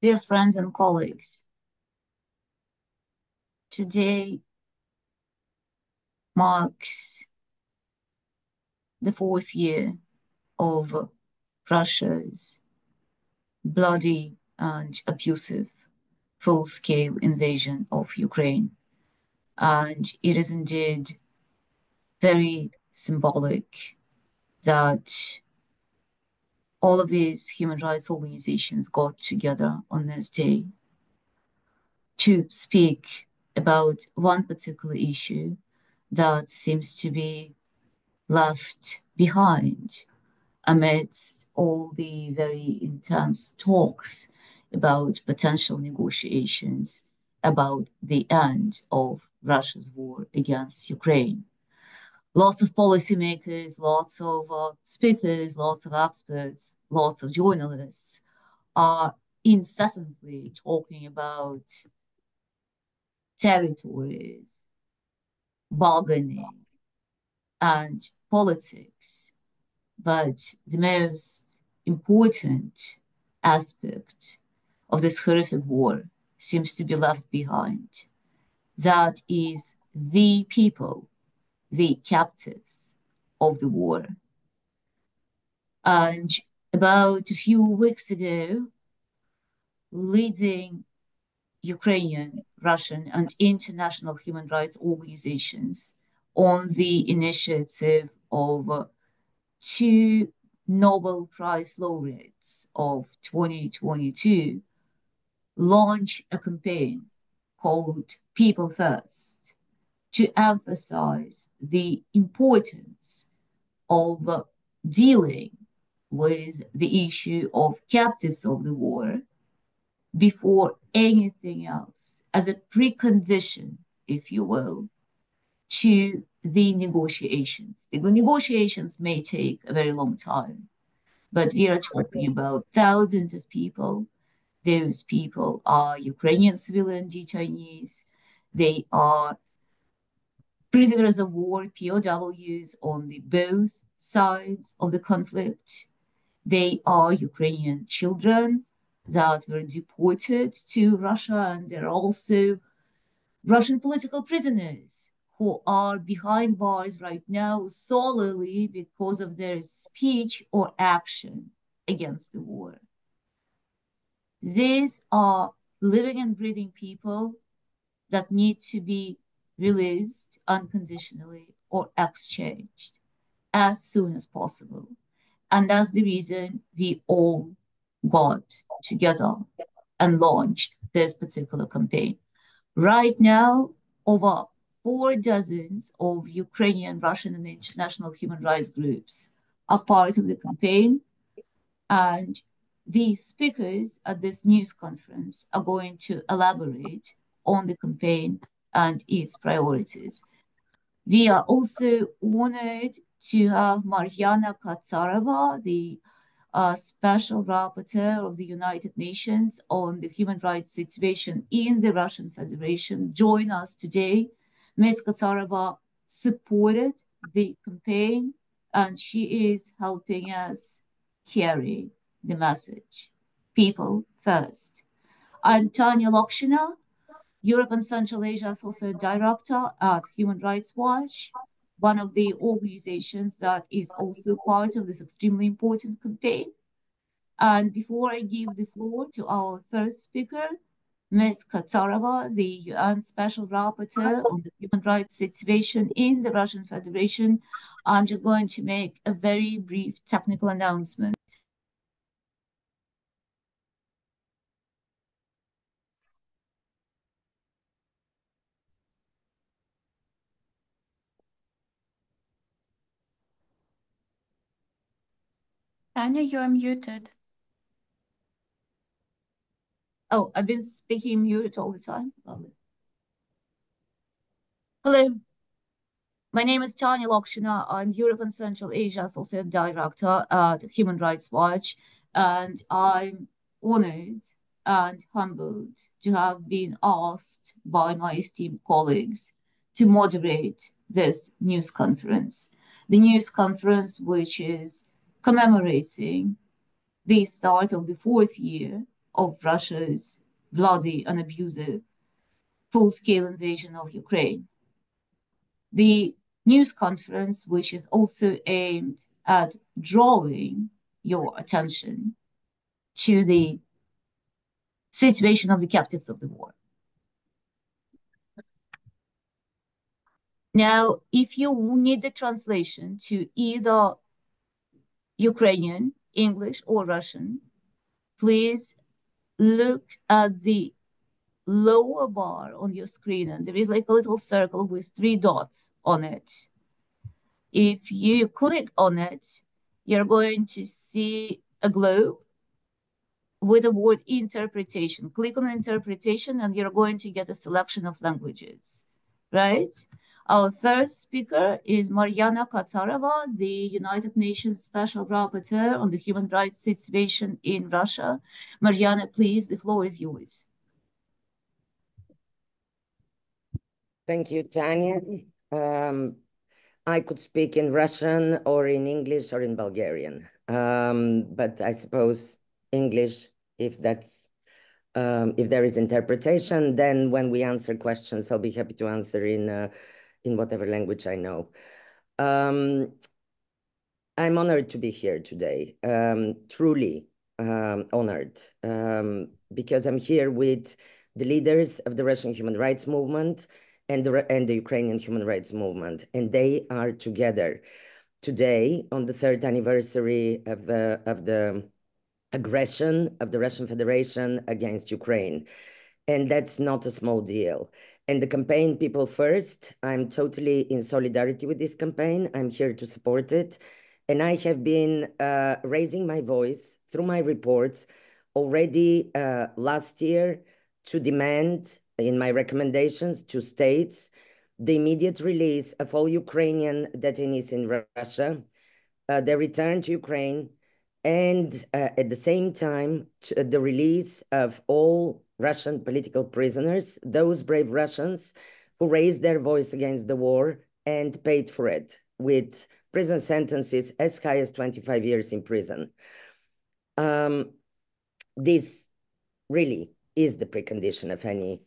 Dear friends and colleagues, today marks the fourth year of Russia's bloody and abusive full-scale invasion of Ukraine. And it is indeed very symbolic that all of these human rights organizations got together on this day to speak about one particular issue that seems to be left behind amidst all the very intense talks about potential negotiations about the end of Russia's war against Ukraine. Lots of policymakers, lots of speakers, lots of experts, lots of journalists are incessantly talking about territories, bargaining, and politics. But the most important aspect of this horrific war seems to be left behind. That is the people, the captives of the war. And about a few weeks ago, leading Ukrainian, Russian, and international human rights organizations on the initiative of two Nobel Prize laureates of 2022 launched a campaign called People First to emphasize the importance of dealing with the issue of captives of the war before anything else, as a precondition, if you will, to the negotiations. The negotiations may take a very long time, but we are talking about thousands of people. Those people are Ukrainian civilian detainees. They are prisoners of war, POWs on the both sides of the conflict. They are Ukrainian children that were deported to Russia, and they're also Russian political prisoners who are behind bars right now solely because of their speech or action against the war. These are living and breathing people that need to be released unconditionally or exchanged as soon as possible. And that's the reason we all got together and launched this particular campaign. Right now, over 4 dozens of Ukrainian, Russian, and international human rights groups are part of the campaign. And the speakers at this news conference are going to elaborate on the campaign and its priorities. We are also honored to have Mariana Katsarova, the Special Rapporteur of the United Nations on the human rights situation in the Russian Federation, join us today. Ms. Katsarova supported the campaign and she is helping us carry the message. People first. I'm Tanya Lokshina, Europe and Central Asia Associate Director at Human Rights Watch, one of the organizations that is also part of this extremely important campaign. And before I give the floor to our first speaker, Ms. Katsarova, the UN Special Rapporteur on the human rights situation in the Russian Federation, I'm just going to make a very brief technical announcement. Tanya, you're muted. Oh, I've been speaking muted all the time. Lovely. Hello. My name is Tanya Lokshina. I'm Europe and Central Asia Associate Director at Human Rights Watch, and I'm honored and humbled to have been asked by my esteemed colleagues to moderate this news conference. The news conference, which is commemorating the start of the fourth year of Russia's bloody and abusive full-scale invasion of Ukraine. The news conference, which is also aimed at drawing your attention to the situation of the captives of the war. Now, if you need the translation to either Ukrainian, English, or Russian, please look at the lower bar on your screen, and there is like a little circle with 3 dots on it. If you click on it, you're going to see a globe with the word interpretation. Click on interpretation and you're going to get a selection of languages, right? Our first speaker is Mariana Katsarova, the United Nations Special Rapporteur on the human rights situation in Russia. Mariana, please, the floor is yours. Thank you, Tanya. I could speak in Russian or in English or in Bulgarian, but I suppose English, if there is interpretation, then when we answer questions, I'll be happy to answer in whatever language I know. I'm honored to be here today, truly honored, because I'm here with the leaders of the Russian human rights movement and the Ukrainian human rights movement, and they are together today on the 3rd anniversary of the aggression of the Russian Federation against Ukraine. And that's not a small deal. And the campaign People First, I'm totally in solidarity with this campaign. I'm here to support it. And I have been raising my voice through my reports already last year to demand in my recommendations to states the immediate release of all Ukrainian detainees in Russia, their return to Ukraine, and at the same time, the release of all Russian political prisoners, those brave Russians who raised their voice against the war and paid for it with prison sentences as high as 25 years in prison. This really is the precondition of any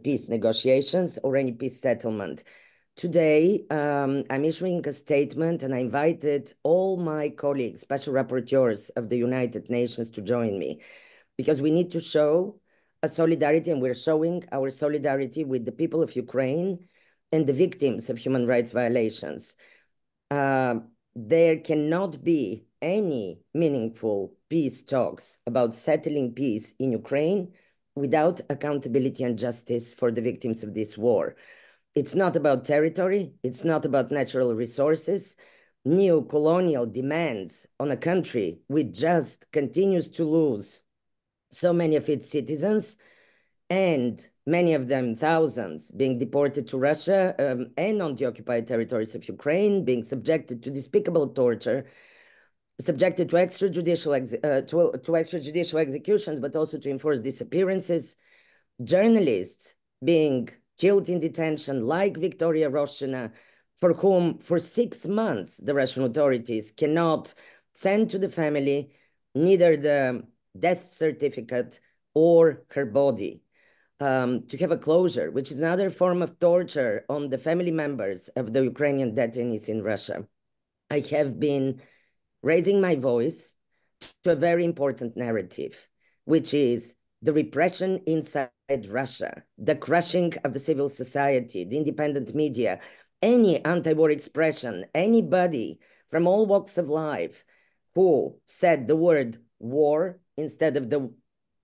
peace negotiations or any peace settlement. Today, I'm issuing a statement, and I invited all my colleagues, special rapporteurs of the United Nations, to join me, because we need to show a solidarity, and we're showing our solidarity with the people of Ukraine and the victims of human rights violations. There cannot be any meaningful peace talks about settling peace in Ukraine without accountability and justice for the victims of this war. It's not about territory. It's not about natural resources. Neo-colonial demands on a country which just continues to lose so many of its citizens, and many of them, thousands, being deported to Russia and on the occupied territories of Ukraine, being subjected to despicable torture, subjected to extrajudicial executions, but also to enforced disappearances, journalists being killed in detention, like Victoria Roshina, for whom for 6 months the Russian authorities cannot send to the family neither the death certificate or her body, to have a closure, which is another form of torture on the family members of the Ukrainian detainees in Russia. I have been raising my voice to a very important narrative, which is the repression inside Russia, the crushing of the civil society, the independent media, any anti-war expression, anybody from all walks of life who said the word war instead of the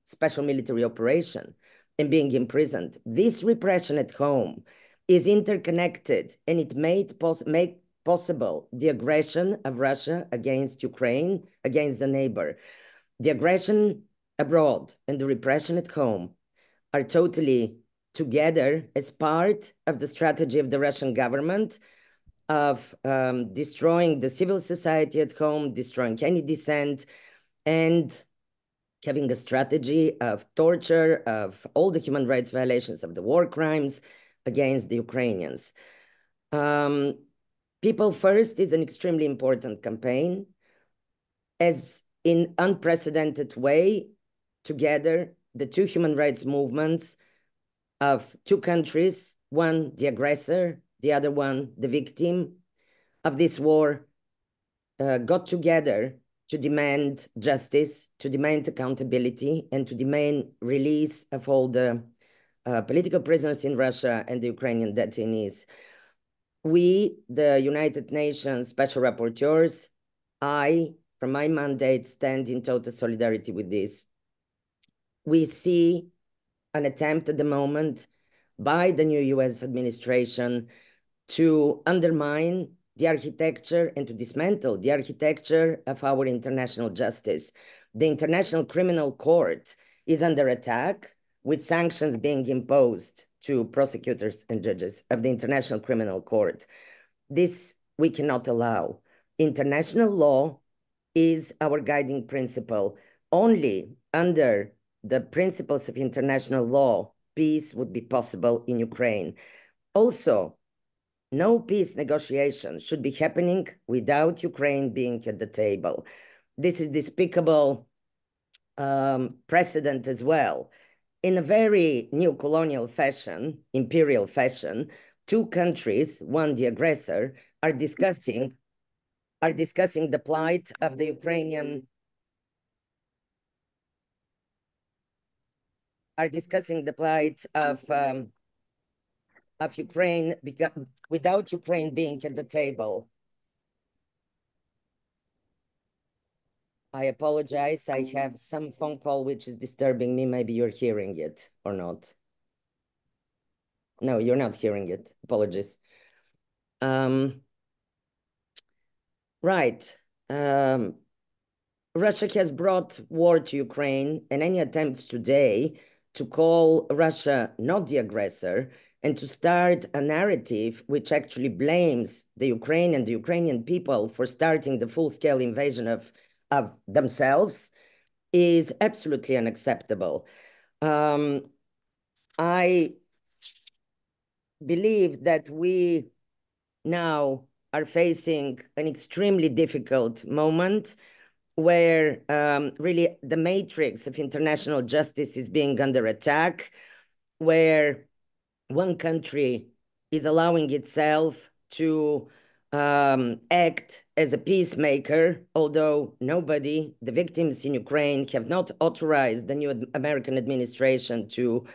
special military operation and being imprisoned. This repression at home is interconnected, and it made possible the aggression of Russia against Ukraine, against the neighbor. The aggression abroad and the repression at home are totally together as part of the strategy of the Russian government of destroying the civil society at home, destroying any dissent, and having a strategy of torture, of all the human rights violations, of the war crimes against the Ukrainians. People First is an extremely important campaign. As in unprecedented way, together the two human rights movements of two countries, one the aggressor, the other one the victim of this war, got together to demand justice, to demand accountability, and to demand release of all the political prisoners in Russia and the Ukrainian detainees. We, the United Nations Special Rapporteurs, I, from my mandate, stand in total solidarity with this. We see an attempt at the moment by the new US administration to undermine the architecture and to dismantle the architecture of our international justice. The International Criminal Court is under attack, with sanctions being imposed to prosecutors and judges of the International Criminal Court. This we cannot allow. International law is our guiding principle. Only under the principles of international law, peace would be possible in Ukraine. Also, no peace negotiations should be happening without Ukraine being at the table. This is despicable precedent as well. In a very neo-colonial fashion, imperial fashion, two countries, one the aggressor, are discussing the plight of the Ukrainian of Ukraine without Ukraine being at the table. I apologize. I have some phone call which is disturbing me. Maybe you're hearing it or not. No, you're not hearing it. Apologies. Right. Russia has brought war to Ukraine, and any attempts today to call Russia not the aggressor and to start a narrative which actually blames the Ukraine and the Ukrainian people for starting the full-scale invasion of themselves is absolutely unacceptable. I believe that we now are facing an extremely difficult moment where really the matrix of international justice is being under attack, where one country is allowing itself to act as a peacemaker, although nobody, the victims in Ukraine, have not authorized the new American administration to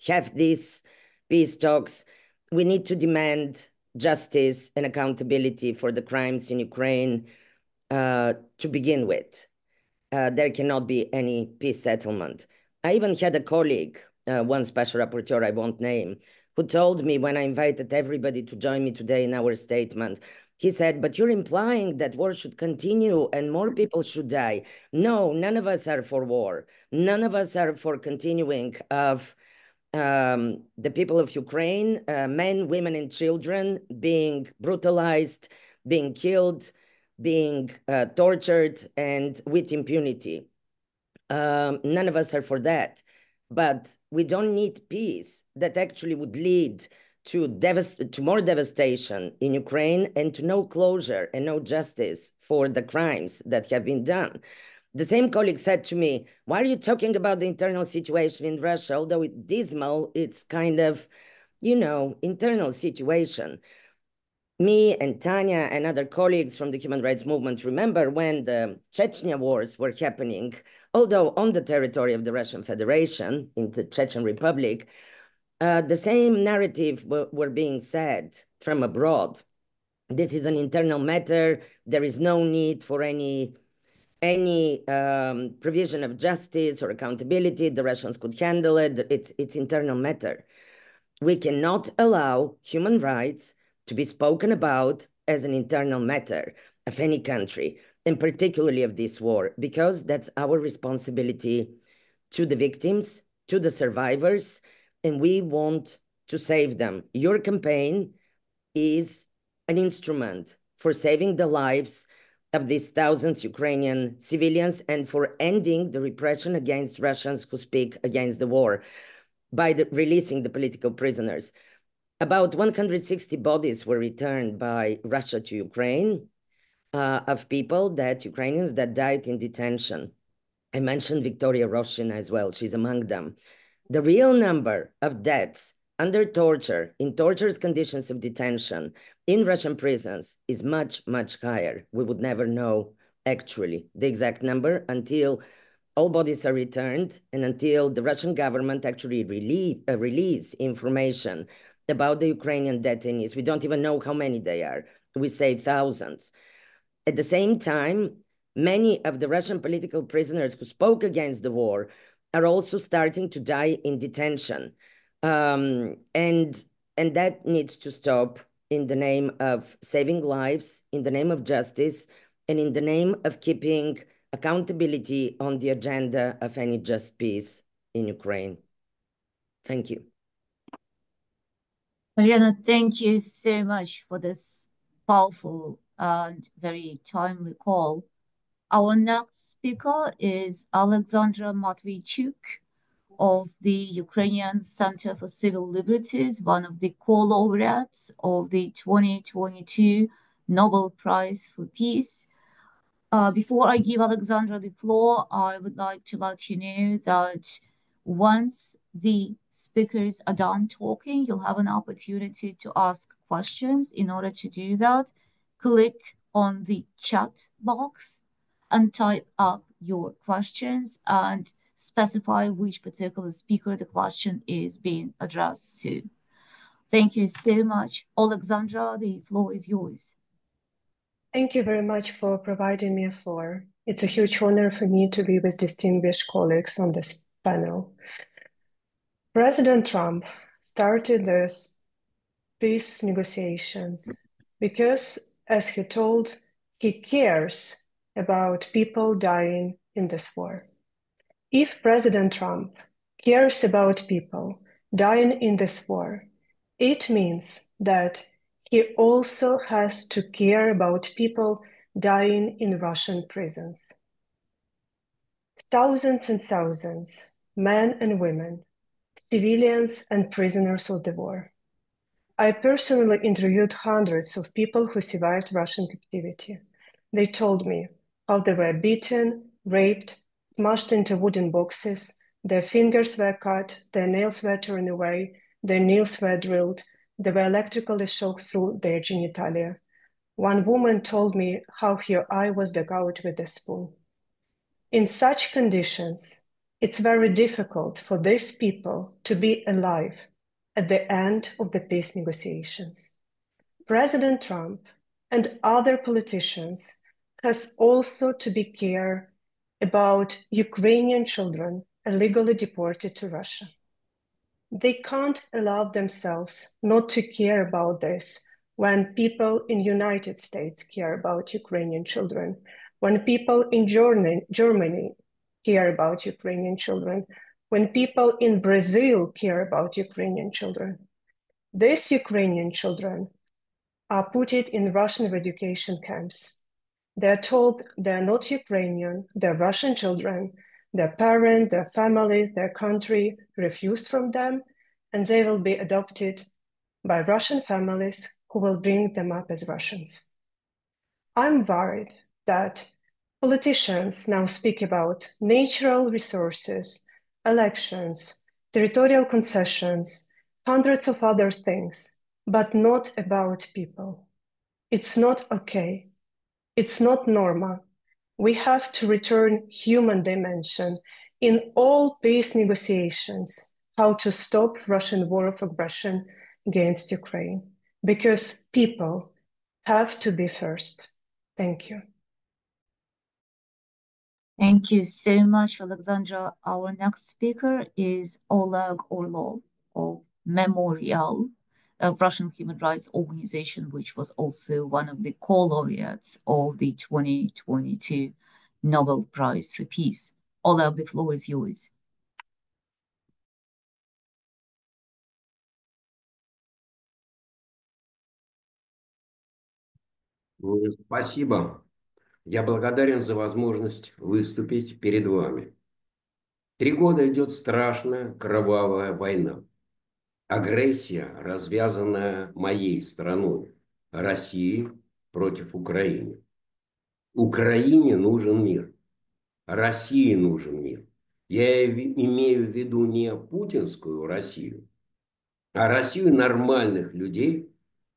have these peace talks. We need to demand justice and accountability for the crimes in Ukraine to begin with. There cannot be any peace settlement. I even had a colleague, one special rapporteur I won't name, who told me when I invited everybody to join me today in our statement, he said, but you're implying that war should continue and more people should die. No, none of us are for war. None of us are for continuing of the people of Ukraine, men, women, and children being brutalized, being killed, being tortured, and with impunity. None of us are for that. But we don't need peace that actually would lead to more devastation in Ukraine and to no closure and no justice for the crimes that have been done. The same colleague said to me, why are you talking about the internal situation in Russia? Although it's dismal, it's kind of, internal situation. Me and Tanya and other colleagues from the human rights movement remember when the Chechnya wars were happening, although on the territory of the Russian Federation, in the Chechen Republic, the same narrative were being said from abroad. This is an internal matter. There is no need for any provision of justice or accountability. The Russians could handle it. It's internal matter. We cannot allow human rights to be spoken about as an internal matter of any country, and particularly of this war, because that's our responsibility to the victims, to the survivors, and we want to save them. Your campaign is an instrument for saving the lives of these thousands of Ukrainian civilians and for ending the repression against Russians who speak against the war by releasing the political prisoners. About 160 bodies were returned by Russia to Ukraine of Ukrainians that died in detention. I mentioned Victoria Roshina as well. She's among them. The real number of deaths under torture, in torturous conditions of detention, in Russian prisons is much, much higher. We would never know actually the exact number until all bodies are returned and until the Russian government actually release information about the Ukrainian detainees. We don't even know how many they are. We say thousands. At the same time, many of the Russian political prisoners who spoke against the war are also starting to die in detention. And that needs to stop in the name of saving lives, in the name of justice, and in the name of keeping accountability on the agenda of any just peace in Ukraine. Thank you. Mariana, thank you so much for this powerful and very timely call. Our next speaker is Alexandra Matviichuk of the Ukrainian Center for Civil Liberties, one of the co-laureates of the 2022 Nobel Prize for Peace. Before I give Alexandra the floor, I would like to let you know that once the speakers are done talking, you'll have an opportunity to ask questions. In order to do that, click on the chat box and type up your questions and specify which particular speaker the question is being addressed to. Thank you so much. Alexandra, the floor is yours. Thank you very much for providing me a floor. It's a huge honor for me to be with distinguished colleagues on this panel. President Trump started these peace negotiations because, as he told, he cares about people dying in this war. If President Trump cares about people dying in this war, it means that he also has to care about people dying in Russian prisons. Thousands and thousands, men and women, civilians and prisoners of the war. I personally interviewed hundreds of people who survived Russian captivity. They told me how they were beaten, raped, smashed into wooden boxes, their fingers were cut, their nails were torn away, their nails were drilled, they were electrically shocked through their genitalia. One woman told me how her eye was dug out with a spoon. In such conditions, it's very difficult for these people to be alive at the end of the peace negotiations. President Trump and other politicians has also to be care about Ukrainian children illegally deported to Russia. They can't allow themselves not to care about this when people in United States care about Ukrainian children, when people in Germany care about Ukrainian children, when people in Brazil care about Ukrainian children. These Ukrainian children are put in Russian education camps. They're told they're not Ukrainian, they're Russian children, their parents, their families, their country refused from them, and they will be adopted by Russian families who will bring them up as Russians. I'm worried that politicians now speak about natural resources, elections, territorial concessions, hundreds of other things, but not about people. It's not okay. It's not normal. We have to return human dimension in all peace negotiations, how to stop Russian war of aggression against Ukraine, because people have to be first. Thank you. Thank you so much, Alexandra. Our next speaker is Oleg Orlov of Memorial, a Russian human rights organization, which was also one of the co-laureates of the 2022 Nobel Prize for Peace. Oleg, the floor is yours. Спасибо. Я благодарен за возможность выступить перед вами. 3 года идет страшная кровавая война. Агрессия, развязанная моей страной, Россией против Украины. Украине нужен мир. России нужен мир. Я имею в виду не путинскую Россию, а Россию нормальных людей,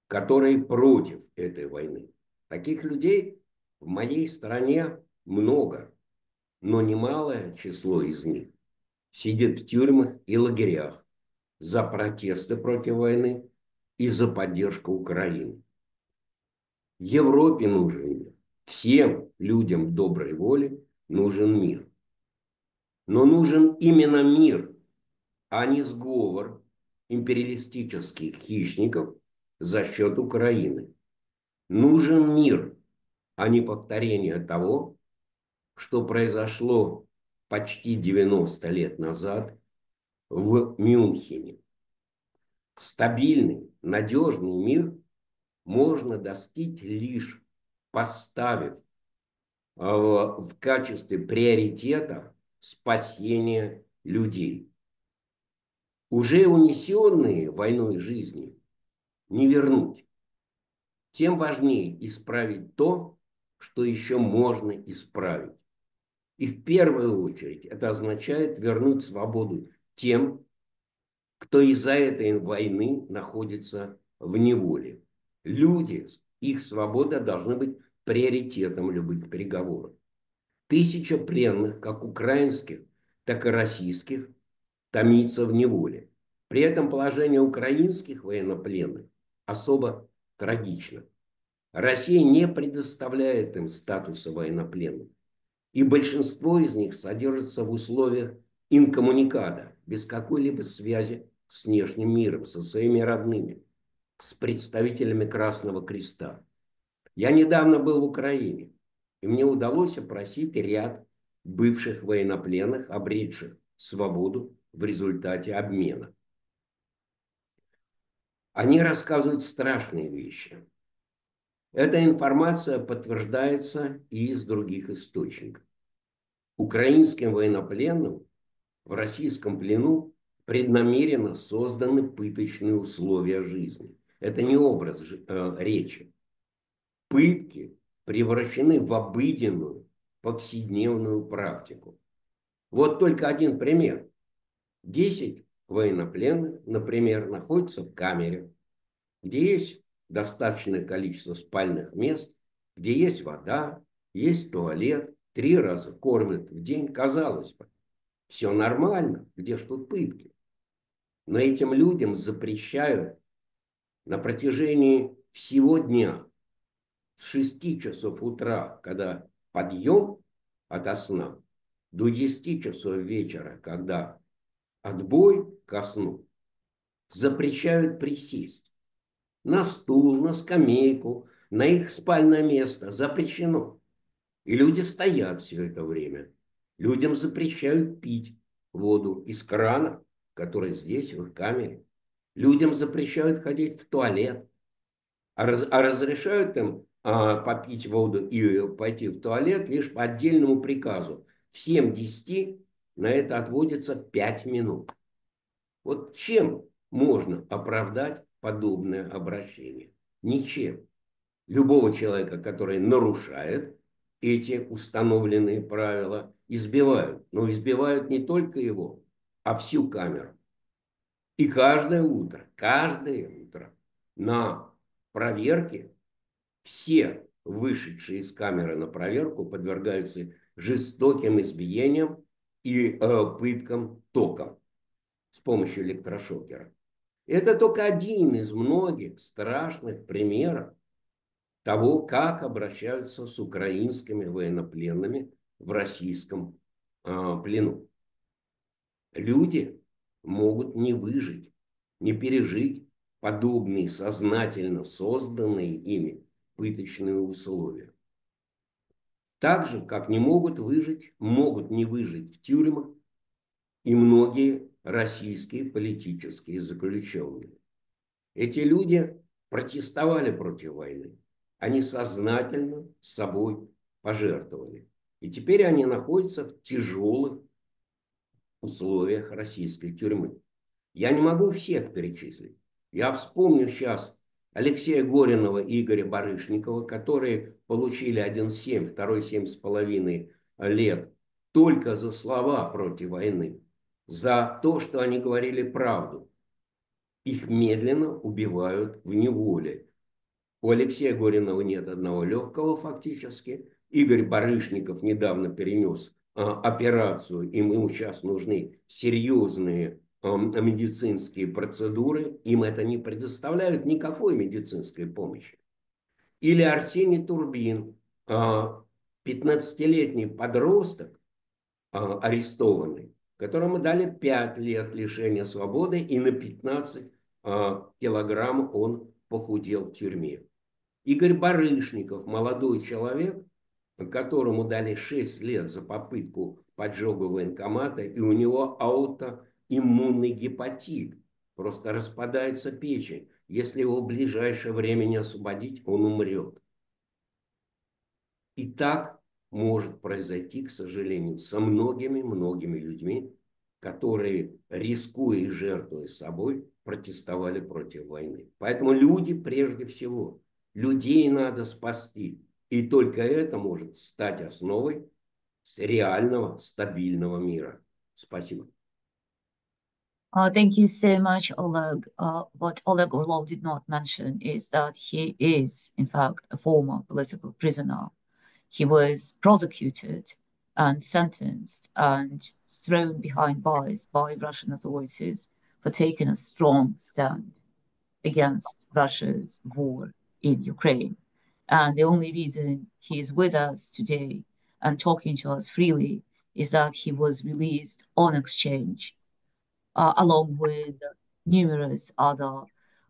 которые против этой войны. Таких людей в моей стране много, но немалое число из них сидит в тюрьмах и лагерях за протесты против войны и за поддержку Украины. Европе нужен мир. Всем людям доброй воли нужен мир. Но нужен именно мир, а не сговор империалистических хищников за счет Украины. Нужен мир, а не повторение того, что произошло почти 90 лет назад в Мюнхене. Стабильный, надежный мир можно достичь лишь поставив в качестве приоритета спасение людей. Уже унесенные войной жизни не вернуть. Тем важнее исправить то, что еще можно исправить. И в первую очередь это означает вернуть свободу тем, кто из-за этой войны находится в неволе. Люди, их свобода должны быть приоритетом любых переговоров. 1000 пленных, как украинских, так и российских, томится в неволе. При этом положение украинских военнопленных особо трагично. Россия не предоставляет им статуса военнопленных, и большинство из них содержится в условиях инкоммуникада, без какой-либо связи с внешним миром, со своими родными, с представителями Красного Креста. Я недавно был в Украине, и мне удалось опросить ряд бывших военнопленных, обретших свободу в результате обмена. Они рассказывают страшные вещи. Эта информация подтверждается и из других источников. Украинским военнопленным в российском плену преднамеренно созданы пыточные условия жизни. Это не образ речи. Пытки превращены в обыденную, повседневную практику. Вот только один пример. 10 военнопленных, например, находятся в камере, где есть достаточное количество спальных мест, где есть вода, есть туалет, 3 раза кормят в день. Казалось бы, все нормально, где ж тут пытки? Но этим людям запрещают на протяжении всего дня с 6 часов утра, когда подъем ото сна, до 10 часов вечера, когда отбой ко сну, запрещают присесть на стул, на скамейку, на их спальное место. Запрещено. И люди стоят все это время. Людям запрещают пить воду из крана, который здесь, в их камере. Людям запрещают ходить в туалет, а разрешают им попить воду и пойти в туалет лишь по отдельному приказу. Всем 10 на это отводится 5 минут. Вот чем можно оправдать подобное обращение? Ничем. Любого человека, который нарушает эти установленные правила, избивают. Но избивают не только его, а всю камеру. И каждое утро на проверке все вышедшие из камеры на проверку подвергаются жестоким избиениям и пыткам током с помощью электрошокера. Это только один из многих страшных примеров того, как обращаются с украинскими военнопленными в российском плену. Люди могут не выжить, не пережить подобные сознательно созданные ими пыточные условия. Так же, как могут не выжить в тюрьмах и многие российские политические заключенные. Эти люди протестовали против войны. Они сознательно собой пожертвовали. И теперь они находятся в тяжелых условиях российской тюрьмы. Я не могу всех перечислить. Я вспомню сейчас Алексея Горинова и Игоря Барышникова, которые получили один 7, второй 7,5 лет только за слова против войны, за то, что они говорили правду. Их медленно убивают в неволе. У Алексея Горинова нет одного легкого фактически. Игорь Барышников недавно перенес операцию, им ему сейчас нужны серьезные медицинские процедуры. Им это не предоставляют никакой медицинской помощи. Или Арсений Турбин, 15-летний подросток, арестованный, которому дали 5 лет лишения свободы, и на 15 килограмм он похудел в тюрьме. Игорь Барышников, молодой человек, которому дали 6 лет за попытку поджога военкомата, и у него аутоиммунный гепатит, просто распадается печень. Если его в ближайшее время не освободить, он умрет. И так может произойти, к сожалению, со многими людьми, которые, рискуя и жертвуя собой, протестовали против войны. Поэтому люди прежде всего, людей надо спасти. И только это может стать основой реального, стабильного мира. Спасибо. Thank you so much, Oleg. What Oleg Orlov did not mention is that he is, in fact, a former political prisoner. He was prosecuted and sentenced and thrown behind bars by Russian authorities for taking a strong stand against Russia's war in Ukraine. And the only reason he is with us today and talking to us freely is that he was released on exchange, along with numerous other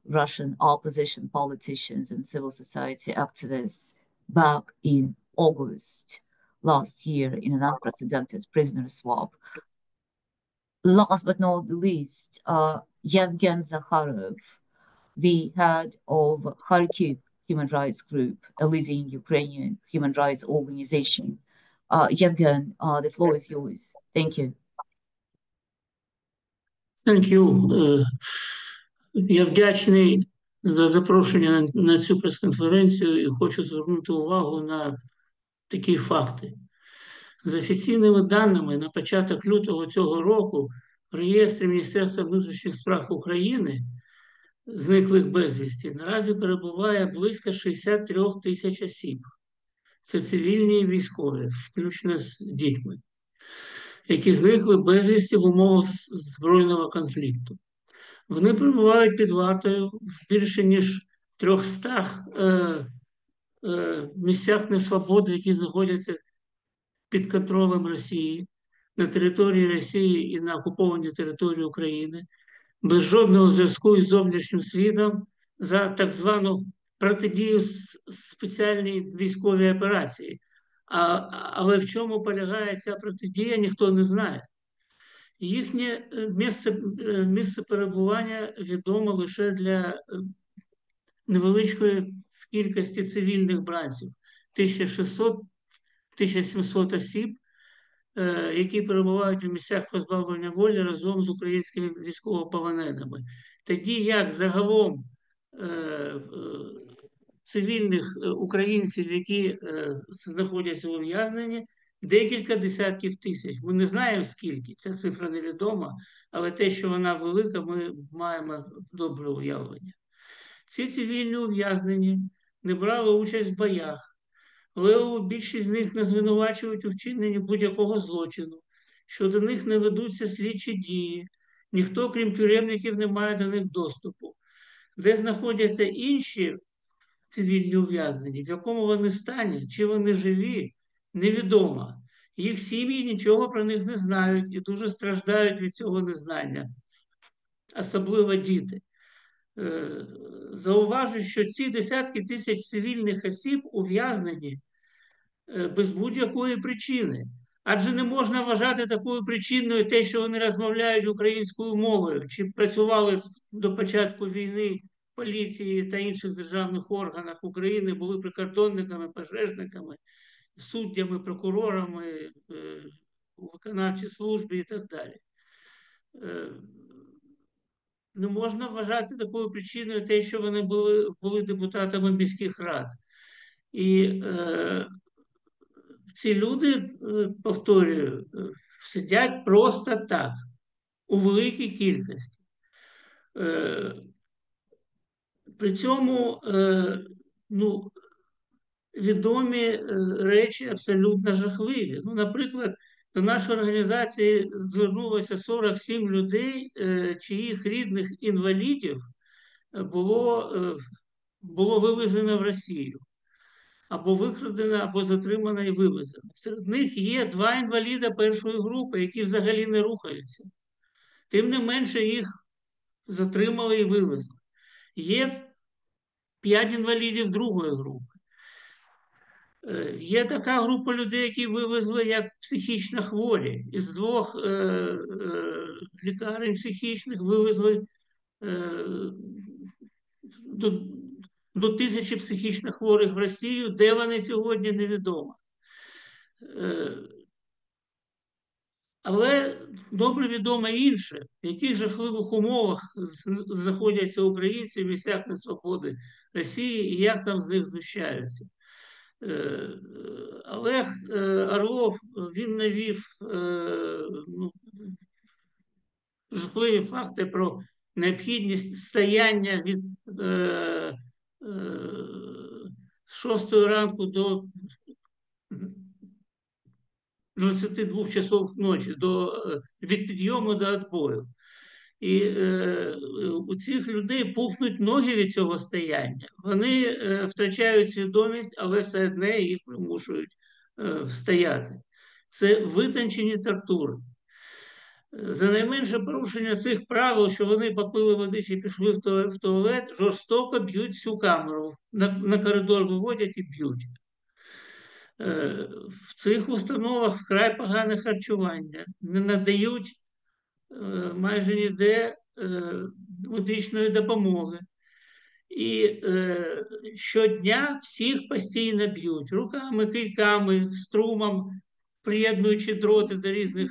Russian opposition politicians and civil society activists back in August last year in an unprecedented prisoner swap. Last but not the least, Yevgen Zakharov, the head of Kharkiv Human Rights Group, a leading Ukrainian human rights organization. Yevgen, the floor is yours. Thank you. Thank you. Я вдячний за запрошення на цю прес-конференцію і хочу звернути увагу на такі факти. За офіційними даними, на початок лютого цього року в реєстрі Міністерства внутрішніх справ України зниклих безвісті наразі перебуває близько 63 тисяч осіб. Це цивільні і військові, включно з дітьми, які зникли безвісті в умовах збройного конфлікту. Вони перебувають під вартою в більше ніж 300 місцях несвободи, які знаходяться під контролем Росії, на території Росії і на окупованій території України, без жодного зв'язку із зовнішнім світом за так звану протидію спеціальній військовій операції. Але в чому полягає ця протидія, ніхто не знає. Їхнє місце перебування відомо лише для невеличкої кількості цивільних бранців, 1600-1700 осіб, які перебувають у місцях позбавлення волі разом з українськими військовополоненими. Тоді як загалом цивільних українців, які знаходяться у ув'язненні, декілька десятків тисяч. Ми не знаємо скільки, ця цифра невідома, але те, що вона велика, ми маємо добре уявлення. Ці цивільні ув'язнені не брали участь в боях, але більшість з них не звинувачують у вчиненні будь-якого злочину, щодо них не ведуться слідчі дії, ніхто, крім тюремників, не має до них доступу. Де знаходяться інші цивільні ув'язнені, в якому вони стані, чи вони живі, невідомо. Їх сім'ї нічого про них не знають і дуже страждають від цього незнання, особливо діти. Зауважу, що ці десятки тисяч цивільних осіб ув'язнені без будь-якої причини. Адже не можна вважати такою причиною те, що вони розмовляють українською мовою, чи працювали до початку війни в поліції та інших державних органах України, були прикордонниками, пожежниками, суддями, прокурорами, у виконавчій службі і так далі. Не можна вважати такою причиною те, що вони були депутатами міських рад. І ці люди, повторюю, сидять просто так, у великій кількості. При цьому ну, відомі речі абсолютно жахливі. Ну, наприклад, до нашої організації звернулося 47 людей, чиїх рідних інвалідів було вивезено в Росію. Або викрадено, або затримано і вивезено. Серед них є 2 інваліда першої групи, які взагалі не рухаються. Тим не менше їх затримали і вивезли. Є 5 інвалідів другої групи. Є така група людей, які вивезли як психічно хворі. Із 2 лікарень психічних вивезли до 1000 психічно хворих в Росію. Де вони сьогодні, невідомо. Але добре відомо інше, в яких жахливих умовах знаходяться українці в місцях несвободи Росії і як там з них знущаються. Олег Орлов, він навів жахливі факти про необхідність стояння від 6 ранку до 22 часов ночі, від підйому до відбою. І у цих людей пухнуть ноги від цього стояння. Вони втрачають свідомість, але все одне їх примушують стояти. Це витончені тортури. За найменше порушення цих правил, що вони попили води чи пішли в туалет, жорстоко б'ють всю камеру. На коридор виводять і б'ють. В цих установах вкрай погане харчування, не надають майже ніде медичної допомоги. І щодня всіх постійно б'ють руками, кийками, струмом, приєднуючи дроти до різних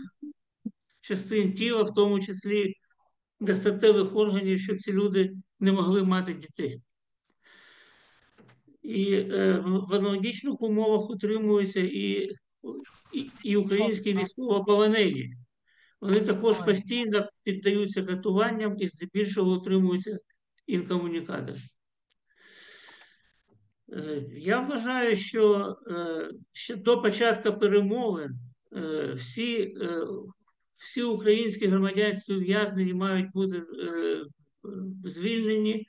частин тіла, в тому числі до статевих органів, щоб ці люди не могли мати дітей. І в аналогічних умовах утримуються і українські військовополонені. Вони також постійно піддаються катуванням і здебільшого утримуються інкомунікадом. Я вважаю, що ще до початку перемовин всі українські громадянські ув'язнені мають бути звільнені,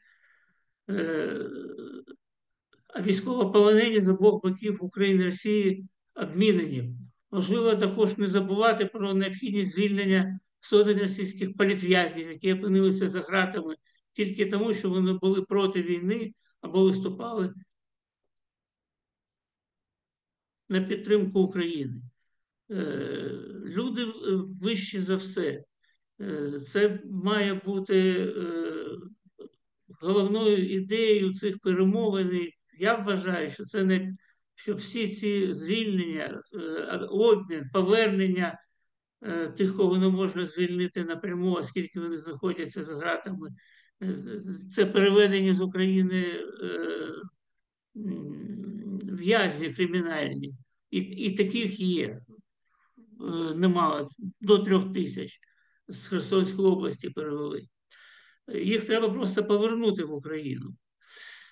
а військовополонені з обох боків України і Росії обмінені. Можливо, також не забувати про необхідність звільнення сотень російських політв'язнів, які опинилися за ґратами тільки тому, що вони були проти війни або виступали на підтримку України. Люди вищі за все. Це має бути головною ідеєю цих перемовин. Я вважаю, що що всі ці звільнення, обмін, повернення тих, кого не можна звільнити напряму, оскільки вони знаходяться за ґратами, це переведення з України в'язні кримінальні. І таких є немало, до 3000 з Херсонської області перевели. Їх треба просто повернути в Україну.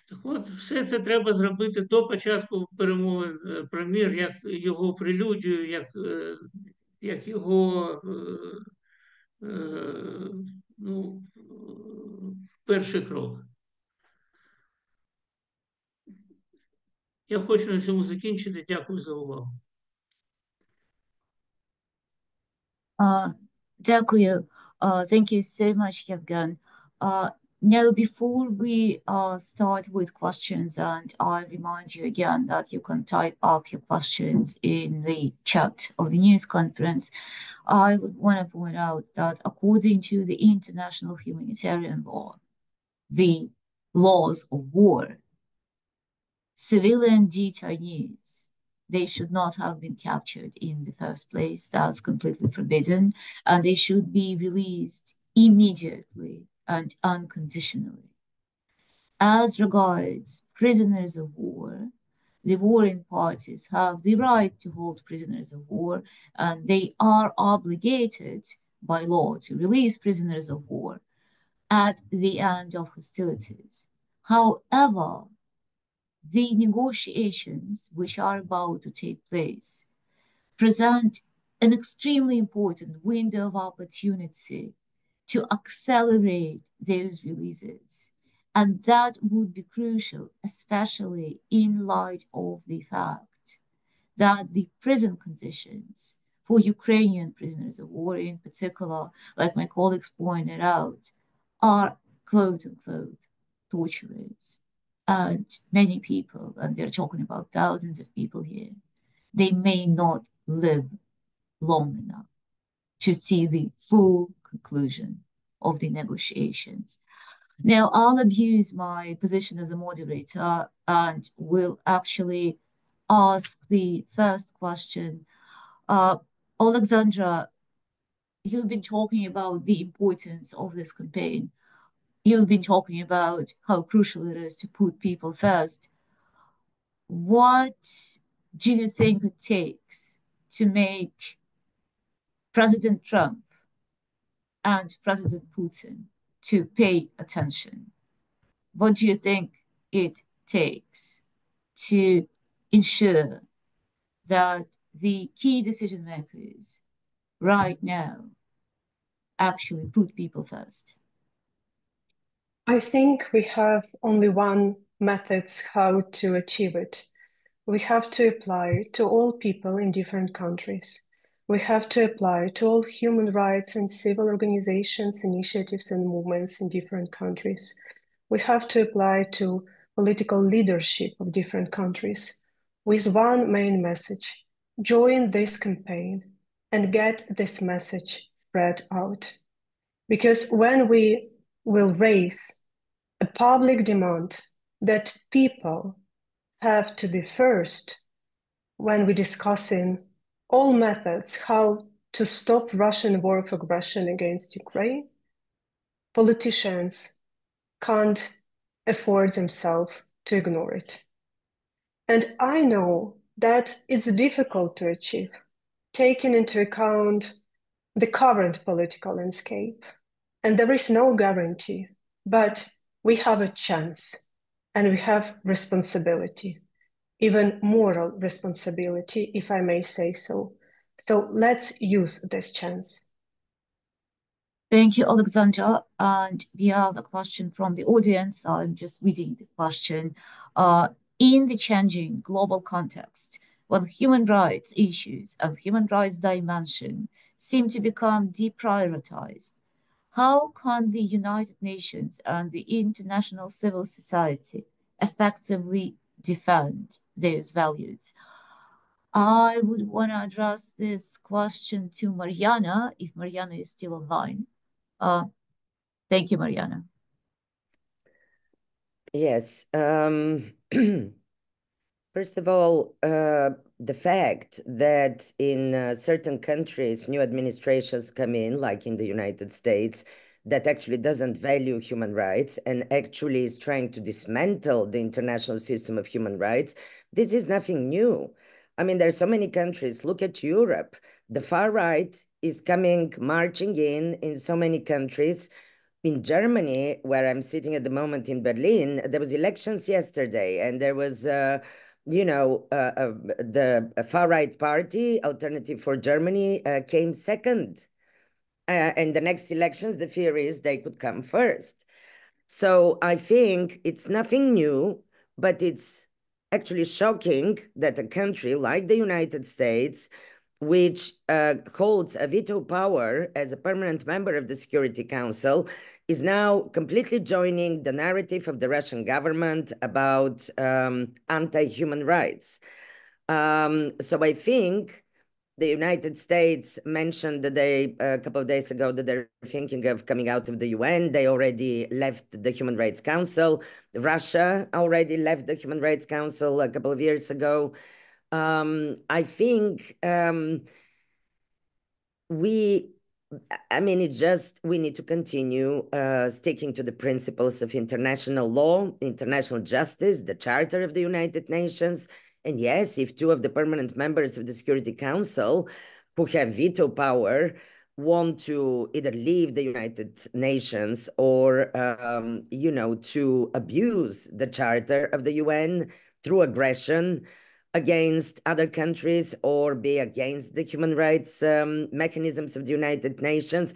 Так от, все це треба зробити до початку перемовин про мир, як його прелюдію, як його перший крок. Я хочу на цьому закінчити. Дякую за увагу. Дякую. Thank you so much, Yevgen. Now, before we start with questions, and I remind you again that you can type up your questions in the chat of the news conference, I would want to point out that according to the international humanitarian law, the laws of war, civilian detainees, they should not have been captured in the first place. That's completely forbidden, and they should be released immediately and unconditionally. As regards prisoners of war, the warring parties have the right to hold prisoners of war, and they are obligated by law to release prisoners of war at the end of hostilities. However, the negotiations which are about to take place present an extremely important window of opportunity to accelerate those releases. And that would be crucial, especially in light of the fact that the prison conditions for Ukrainian prisoners of war in particular, like my colleagues pointed out, are quote unquote torturous. And many people, and we're talking about thousands of people here, they may not live long enough to see the full conclusion of the negotiations. Now, I'll abuse my position as a moderator and will actually ask the first question. Alexandra, you've been talking about the importance of this campaign. You've been talking about how crucial it is to put people first. What do you think it takes to make President Trump and President Putin to pay attention? What do you think it takes to ensure that the key decision makers right now actually put people first? I think we have only one method how to achieve it. We have to apply to all people in different countries. We have to apply to all human rights and civil organizations, initiatives, and movements in different countries. We have to apply to political leadership of different countries with one main message: join this campaign and get this message spread out. Because when we will raise a public demand that people have to be first when we're discussing all methods how to stop Russian war of aggression against Ukraine, politicians can't afford themselves to ignore it. And I know that it's difficult to achieve, taking into account the current political landscape. And there is no guarantee, but we have a chance and we have responsibility, even moral responsibility, if I may say so. So let's use this chance. Thank you, Alexandra. And we have a question from the audience. I'm just reading the question. In the changing global context, when human rights issues and human rights dimension seem to become deprioritized, how can the United Nations and the international civil society effectively defend those values? I would want to address this question to Mariana, if Mariana is still online. Thank you, Mariana. Yes. First of all, the fact that in certain countries, new administrations come in, like in the United States, that actually doesn't value human rights and actually is trying to dismantle the international system of human rights, this is nothing new. I mean, there are so many countries. Look at Europe. The far right is coming, marching in so many countries. In Germany, where I'm sitting at the moment in Berlin, there was elections yesterday, and there was, the far-right party, Alternative for Germany, came second. And the next elections, the fear is they could come first. So I think it's nothing new, but it's actually shocking that a country like the United States, which holds a veto power as a permanent member of the Security Council, is now completely joining the narrative of the Russian government about anti-human rights. So I think the United States mentioned that a couple of days ago that they're thinking of coming out of the UN. They already left the Human Rights Council. Russia already left the Human Rights Council a couple of years ago. I think we need to continue sticking to the principles of international law, international justice, the Charter of the United Nations, And yes, if two of the permanent members of the Security Council who have veto power want to either leave the United Nations or, to abuse the Charter of the UN through aggression against other countries or be against the human rights mechanisms of the United Nations,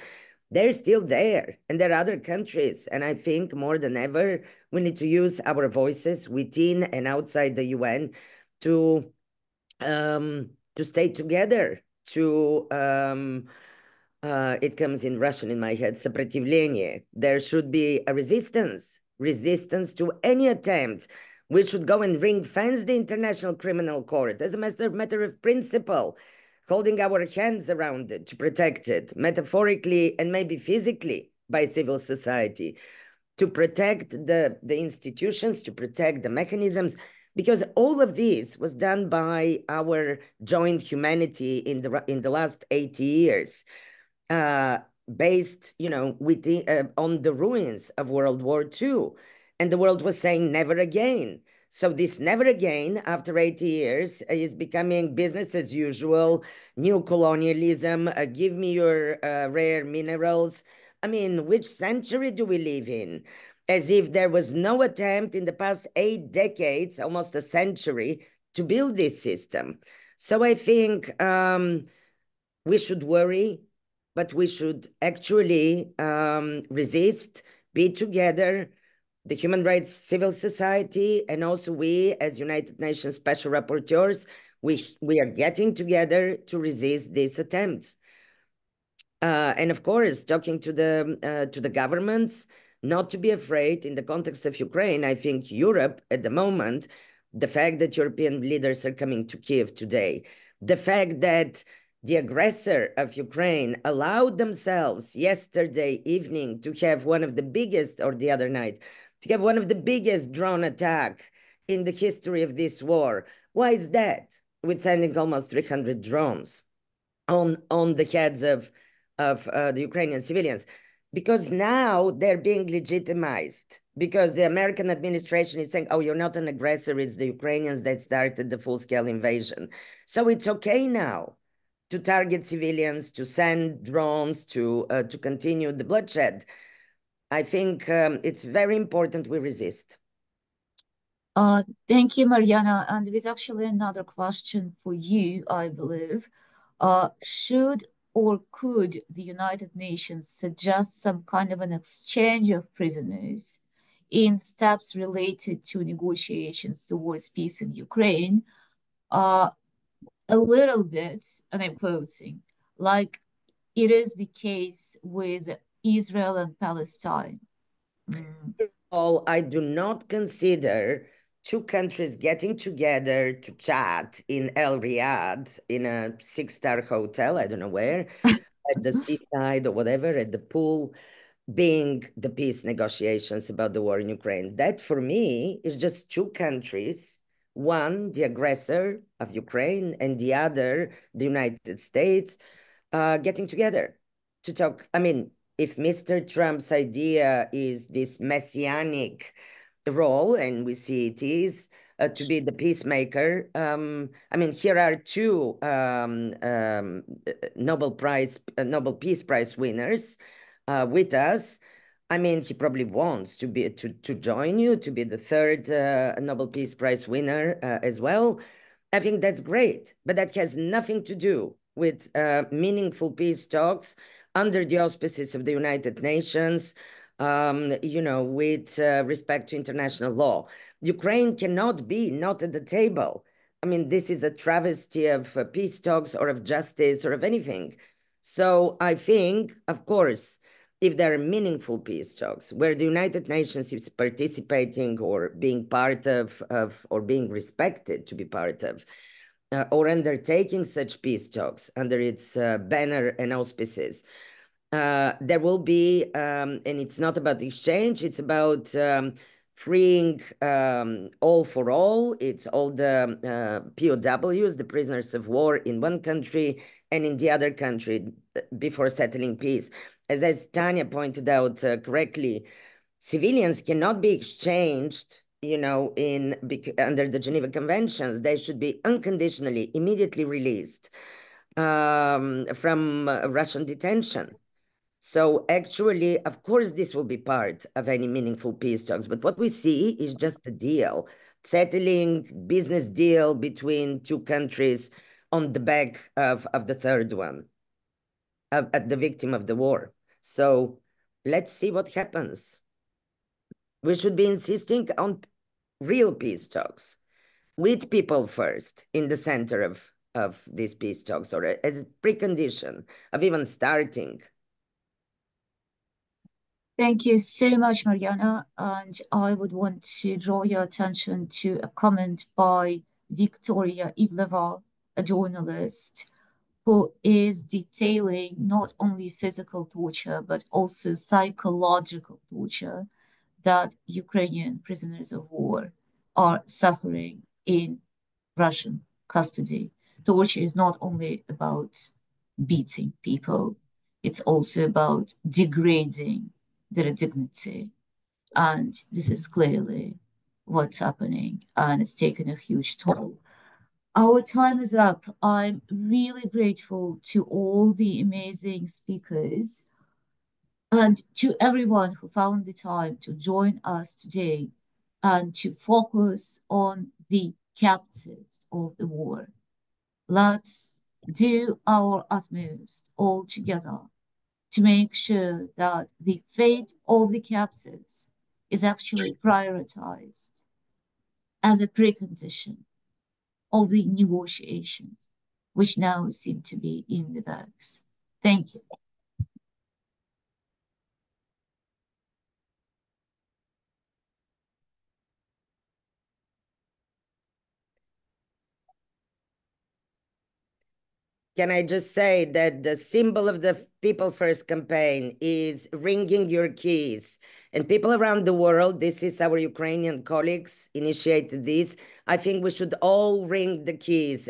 they're still there. And there are other countries. And I think more than ever, we need to use our voices within and outside the UN to stay together, it comes in Russian in my head, сопротивление. There should be a resistance to any attempt. We should go and ring-fence the International Criminal Court as a matter of principle, holding our hands around it to protect it, metaphorically and maybe physically by civil society, to protect the institutions, to protect the mechanisms, because all of this was done by our joint humanity in the last 80 years. Based, on the ruins of World War II. And the world was saying never again. So this never again, after 80 years, is becoming business as usual, new colonialism, give me your rare minerals. I mean, which century do we live in? As if there was no attempt in the past 8 decades, almost a century, to build this system. So I think we should worry, but we should actually resist, be together, the human rights civil society, and also we as United Nations Special Rapporteurs, we are getting together to resist these attempts. And of course, talking to the governments, not to be afraid in the context of Ukraine. I think Europe at the moment, the fact that European leaders are coming to Kiev today, the fact that the aggressor of Ukraine allowed themselves yesterday evening to have one of the biggest, or the other night, to have one of the biggest drone attack in the history of this war. Why is that? With sending almost 300 drones on the heads of the Ukrainian civilians. Because now they're being legitimized. Because the American administration is saying, oh, you're not an aggressor, it's the Ukrainians that started the full-scale invasion. So it's okay now to target civilians, to send drones, to continue the bloodshed. I think it's very important we resist. Thank you, Mariana. And there is actually another question for you, I believe. Should or could the United Nations suggest some kind of an exchange of prisoners in steps related to negotiations towards peace in Ukraine? A little bit, and I'm quoting, like it is the case with Israel and Palestine. I do not consider two countries getting together to chat in El Riyadh in a 6-star hotel, I don't know where, at the seaside or whatever, at the pool, being the peace negotiations about the war in Ukraine. That for me is just two countries, one, the aggressor of Ukraine, and the other, the United States, getting together to talk. I mean, if Mr. Trump's idea is this messianic role, and we see it is, to be the peacemaker. I mean, here are two Nobel Peace Prize winners with us. I mean, he probably wants to join you, to be the third Nobel Peace Prize winner as well. I think that's great, but that has nothing to do with meaningful peace talks under the auspices of the United Nations, with respect to international law. Ukraine cannot be not at the table. I mean, this is a travesty of peace talks or of justice or of anything. So I think, of course, if there are meaningful peace talks where the United Nations is participating or being part of or being respected to be part of, or undertaking such peace talks under its banner and auspices, there will be, and it's not about exchange, it's about freeing all for all. It's all the POWs, the prisoners of war in one country and in the other country before settling peace. As Tanya pointed out correctly, civilians cannot be exchanged under the Geneva Conventions, they should be unconditionally, immediately released from Russian detention. So actually, of course, this will be part of any meaningful peace talks. But what we see is just a deal, settling business deal between two countries on the back of the third one, at the victim of the war. So let's see what happens. We should be insisting on real peace talks with people first in the center of these peace talks, or as a precondition of even starting. Thank you so much, Mariana. And I would want to draw your attention to a comment by Victoria Ivleva, a journalist, who is detailing not only physical torture, but also psychological torture that Ukrainian prisoners of war are suffering in Russian custody. Torture is not only about beating people, it's also about degrading their dignity. And this is clearly what's happening, and it's taken a huge toll. Our time is up. I'm really grateful to all the amazing speakers and to everyone who found the time to join us today and to focus on the captives of the war. Let's do our utmost all together to make sure that the fate of the captives is actually prioritized as a precondition of the negotiations, which now seem to be in the works. Thank you. Can I just say that the symbol of the People First campaign is ringing your keys. And people around the world, this is our Ukrainian colleagues initiated this. I think we should all ring the keys